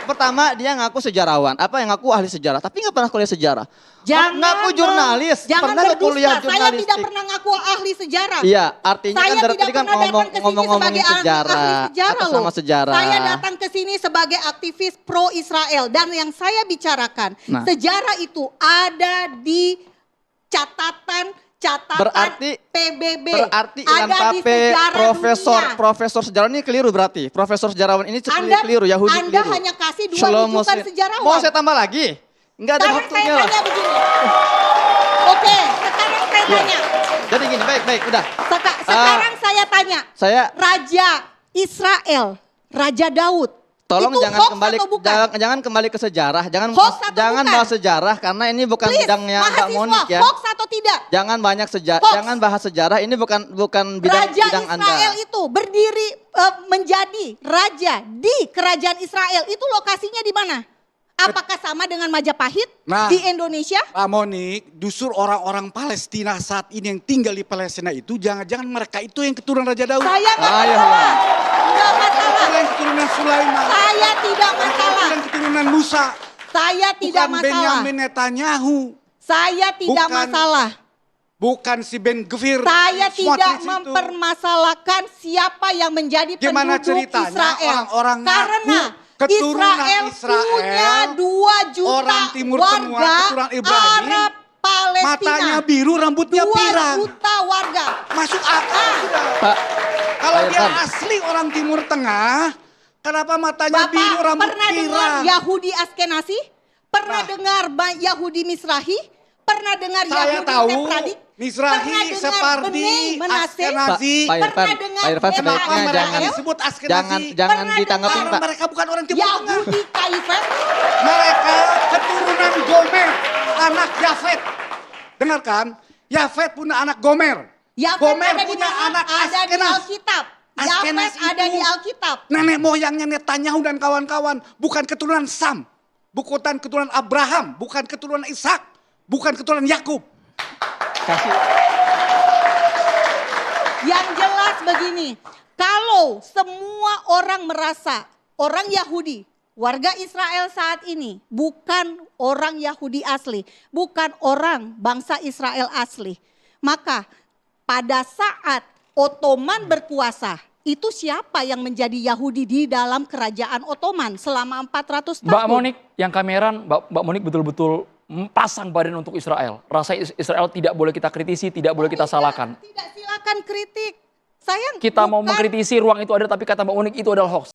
pertama dia ngaku sejarawan. Apa yang ngaku ahli sejarah, tapi nggak pernah kuliah sejarah. Ngaku jurnalis, jangan pernah nggak kuliah berdusta. Saya jurnalistik? tidak pernah ngaku ahli sejarah. Iya, artinya Saya kan dari tidak tadi kan pernah datang ke sini ngomong-ngomongin sebagai sejarah, ahli sejarah atas loh. nama sejarah. Saya datang ke sini sebagai aktivis pro Israel dan yang saya bicarakan sejarah itu ada di catatan berarti PBB. Berarti Ilham ada di Tape, sejarah dunia. profesor sejarah ini keliru berarti. Profesor sejarawan ini keliru, Yahudi keliru. Anda hanya kasih dua rujukan sejarawan. Mau saya tambah lagi? Enggak ada Sekarang waktunya. saya tanya begini. Oke, sekarang saya tanya. Jadi gini, baik, udah. Sekarang saya tanya. Raja Israel, Raja Daud. Tolong itu jangan kembali ke sejarah, jangan bahas sejarah karena ini bukan Please, bidangnya Mbak Monik ya. Hoax atau tidak? Jangan bahas sejarah, ini bukan bidang Raja Anda. Israel itu berdiri menjadi raja di kerajaan Israel. Itu lokasinya di mana? Apakah sama dengan Majapahit di Indonesia? Pak Monik, justru orang-orang Palestina saat ini yang tinggal di Palestina itu jangan-jangan mereka itu yang keturunan Raja Daud. Saya nggak masalah. Nggak masalah. Yang keturunan Sulaiman. Saya tidak masalah. Yang keturunan Musa. Saya tidak bukan masalah. Benyamin Netanyahu. Saya tidak masalah. Bukan si Ben Gvir. Saya tidak mempermasalahkan siapa yang menjadi penduduk Israel. Orang-orang karena Israel punya 2 juta orang Timur warga Arab Palestina. Matanya biru, rambutnya pirang. 2 juta warga. Masuk akal sudah. Kalau dia asli orang Timur Tengah, kenapa matanya biru, rambut pernah pirang? dengar Yahudi Askenazi? Pernah dengar Yahudi Misrahi? Pernah dengar Yahudi Sephardi? Misrahi, Sephardi, Askenazi. Pak Irfan sebaiknya jangan disebut Askenazi. Jangan ditanggapin Pak. Mereka bukan orang Timur Tengah. Yahudi Kaifet. Mereka keturunan Gomer, anak Yafet. Dengarkan, Yafet punya anak Gomer. Gomer punya anak ada di Alkitab. Yafet ada di Alkitab. Nenek moyangnya Netanyahu dan kawan-kawan bukan keturunan Sam. Bukan keturunan Abraham, bukan keturunan Ishak, bukan keturunan Yakub. Yang jelas begini, kalau semua orang merasa orang Yahudi, warga Israel saat ini bukan orang Yahudi asli, bukan orang bangsa Israel asli, maka pada saat Ottoman berkuasa, itu siapa yang menjadi Yahudi di dalam kerajaan Ottoman selama 400 tahun? Mbak Monik, yang kameran, Mbak Monik betul-betul pasang badan untuk Israel. Rasa Israel tidak boleh kita kritisi, tidak boleh kita salahkan. Tidak, silakan kritik. Kita mau mengkritisi ruang itu ada, tapi kata Mbak Monik itu adalah hoax.